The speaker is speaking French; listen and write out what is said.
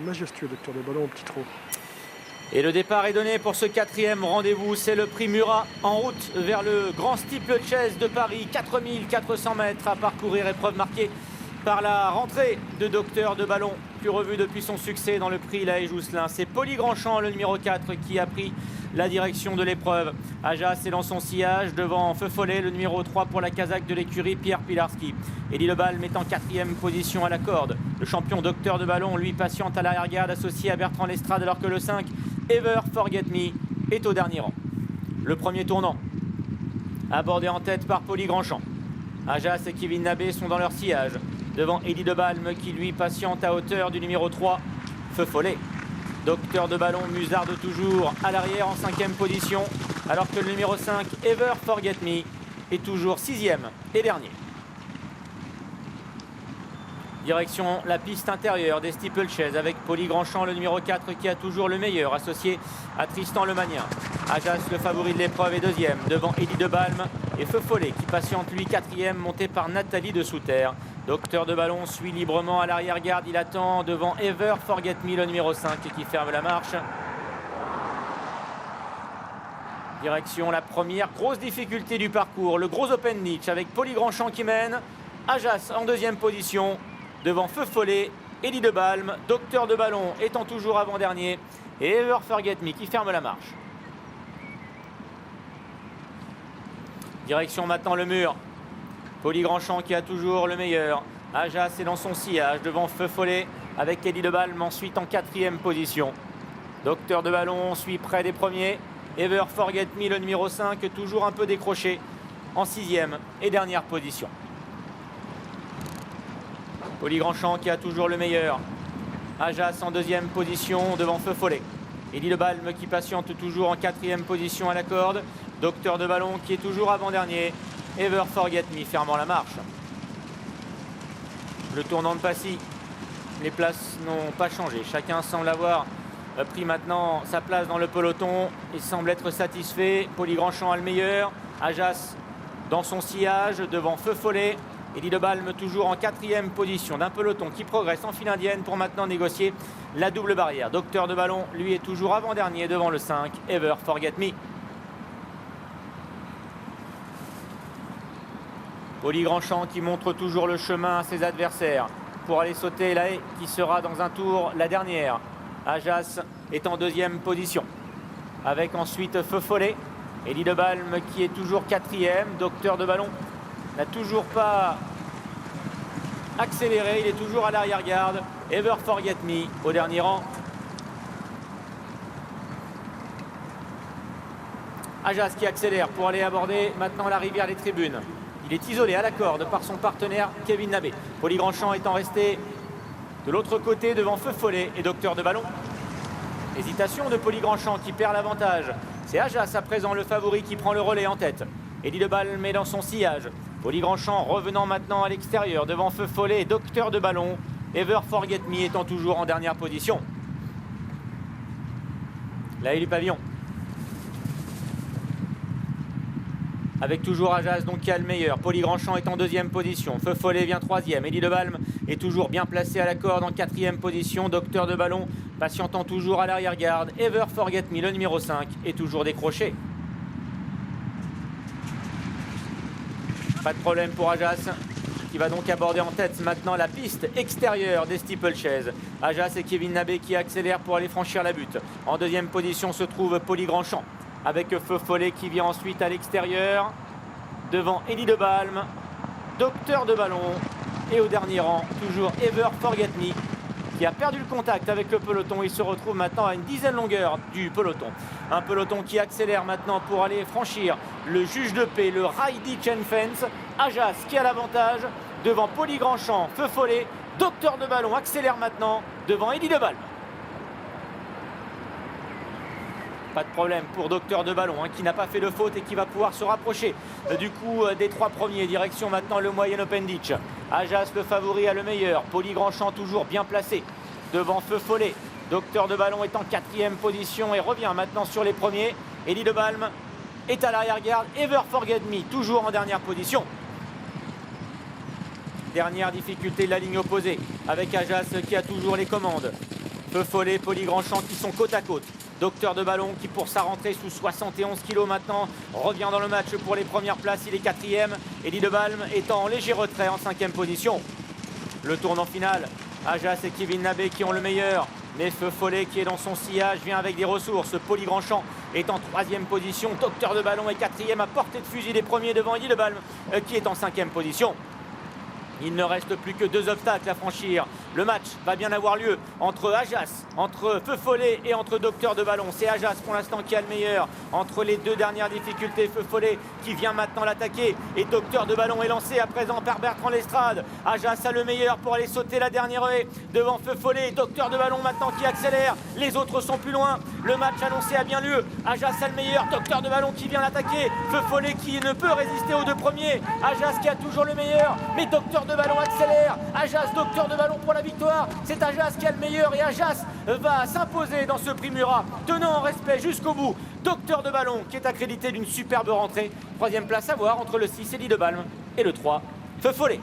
Majestueux Docteur de Ballon au petit trot. Et le départ est donné pour ce 4e rendez-vous. C'est le prix Murat en route vers le Grand Steeplechase de Paris. 4400 mètres à parcourir, épreuve marquée par la rentrée de Docteur de Ballon, plus revu depuis son succès dans le prix La Haye-Jousselin. C'est Poli Grandchamp, le numéro 4, qui a pris la direction de l'épreuve. Ajas est dans son sillage devant Feu Follet, le numéro 3 pour la casaque de l'écurie Pierre Pilarski. Elie Lebalme est en 4e position à la corde. Le champion Docteur de Ballon, lui, patiente à l'arrière-garde, associé à Bertrand Lestrade, alors que le 5, Ever Forget Me, est au dernier rang. Le premier tournant, abordé en tête par Poli Grandchamp. Ajas et Kevin Nabé sont dans leur sillage, devant Elie Lebalme qui, lui, patiente à hauteur du numéro 3, Feu Follet. Docteur de Ballon musarde toujours à l'arrière en 5e position, alors que le numéro 5, Ever Forget Me, est toujours 6e et dernier. Direction la piste intérieure des Steeplechase avec Poli Grandchamp, le numéro 4, qui a toujours le meilleur, associé à Tristan Lemanien. Ajas, le favori de l'épreuve, est 2e, devant Elie Lebalme et Feu Follet, qui patiente lui 4e, monté par Nathalie de Souterre. Docteur de Ballon suit librement à l'arrière-garde, il attend devant Ever Forget Me, le numéro 5, qui ferme la marche. Direction la première grosse difficulté du parcours, le gros Open Ditch avec Poli Grandchamp qui mène. Ajas en 2e position, devant Feu Follet, Elie Lebalme, Docteur de Ballon étant toujours avant-dernier, et Ever Forget Me qui ferme la marche. Direction maintenant le mur. Poli Grandchamp qui a toujours le meilleur. Ajas est dans son sillage devant Feu Follet avec Elie Lebalme ensuite en 4e position. Docteur de Ballon suit près des premiers. Ever Forget Me, le numéro 5, toujours un peu décroché en 6e et dernière position. Poli Grandchamp qui a toujours le meilleur. Ajas en 2e position devant Feu Follet. Elie Lebalme qui patiente toujours en 4e position à la corde. Docteur de Ballon qui est toujours avant-dernier. Ever Forget Me fermant la marche. Le tournant de Passy. Les places n'ont pas changé. Chacun semble avoir pris maintenant sa place dans le peloton. Il semble être satisfait. Poli Grandchamp a le meilleur. Ajas dans son sillage devant Feu Follet. Elie Lebalme toujours en 4e position d'un peloton qui progresse en file indienne pour maintenant négocier la double barrière. Docteur de Ballon, lui, est toujours avant-dernier devant le 5, Ever Forget Me. Poli Grandchamp qui montre toujours le chemin à ses adversaires pour aller sauter la haie qui sera dans un tour la dernière. Ajas est en 2e position avec ensuite Feu Follet. Elie Lebalme qui est toujours 4e. Docteur de Ballon n'a toujours pas accéléré, il est toujours à l'arrière-garde. Ever Forget Me au dernier rang. Ajas qui accélère pour aller aborder maintenant la rivière des tribunes. Il est isolé à la corde par son partenaire Kevin Nabé. Poli Grandchamp étant resté de l'autre côté devant Feu Follet et Docteur de Ballon. Hésitation de Poli Grandchamp qui perd l'avantage. C'est Ajas à présent le favori qui prend le relais en tête. Elie Lebalme est dans son sillage. Poli Grandchamp revenant maintenant à l'extérieur devant Feu Follet et Docteur de Ballon. Ever Forget Me étant toujours en dernière position. La haie du pavillon. Avec toujours Ajas donc qui a le meilleur. Poli Grandchamp est en 2e position. Feu Follet vient 3e. Elie Lebalme est toujours bien placé à la corde en 4e position. Docteur de Ballon patientant toujours à l'arrière-garde. Ever Forget Me, le numéro 5, est toujours décroché. Pas de problème pour Ajas qui va donc aborder en tête maintenant la piste extérieure des Steeplechase. Ajas et Kevin Nabé qui accélèrent pour aller franchir la butte. En 2e position se trouve Poli Grandchamp avec Feu Follet qui vient ensuite à l'extérieur devant Elie Lebalme, Docteur de Ballon et au dernier rang toujours Ever Forget Me qui a perdu le contact avec le peloton. Il se retrouve maintenant à une dizaine longueur du peloton. Un peloton qui accélère maintenant pour aller franchir le juge de paix, le Ridey Chain Fence. Ajas qui a l'avantage devant Poli Grandchamp, Feu Follet. Docteur de Ballon accélère maintenant devant Elie Lebalme. Pas de problème pour Docteur de Ballon qui n'a pas fait de faute et qui va pouvoir se rapprocher du coup des 3 premiers. Direction maintenant le moyen Open Ditch. Ajas le favori a le meilleur. Poli Grandchamp toujours bien placé devant Feu Follet. Docteur de Ballon est en 4e position et revient maintenant sur les premiers. Elie Lebalme est à l'arrière-garde. Ever Forget Me toujours en dernière position. Dernière difficulté de la ligne opposée avec Ajas qui a toujours les commandes. Feu Follet, Poli Grandchamp qui sont côte à côte. Docteur de Ballon qui pour sa rentrée sous 71 kg maintenant revient dans le match pour les premières places. Il est 4e. Eddie de Balme est en léger retrait en 5e position. Le tournant final, Ajas et Kevin Nabé qui ont le meilleur. Mais Feu Follet qui est dans son sillage vient avec des ressources. Poli Grandchamp est en 3e position. Docteur de Ballon est 4e à portée de fusil des premiers devant Eddie de Balme qui est en 5e position. Il ne reste plus que 2 obstacles à franchir. Le match va bien avoir lieu entre Ajas, entre Feu Follet et entre Docteur de Ballon. C'est Ajas pour l'instant qui a le meilleur. Entre les 2 dernières difficultés, Feu Follet qui vient maintenant l'attaquer. Et Docteur de Ballon est lancé à présent par Bertrand Lestrade. Ajas a le meilleur pour aller sauter la dernière haie devant Feu Follet. Docteur de Ballon maintenant qui accélère. Les autres sont plus loin. Le match annoncé a bien lieu. Ajas a le meilleur. Docteur de Ballon qui vient l'attaquer. Feu Follet qui ne peut résister aux 2 premiers. Ajas qui a toujours le meilleur. Mais Docteur de Ballon accélère. Ajas, Docteur de Ballon pour la victoire. C'est Ajas qui a le meilleur et Ajas va s'imposer dans ce prix Murat, tenant en respect jusqu'au bout. Docteur de Ballon qui est accrédité d'une superbe rentrée. 3e place à voir entre le 6 Eddie de Balme et le 3 Feu Follet.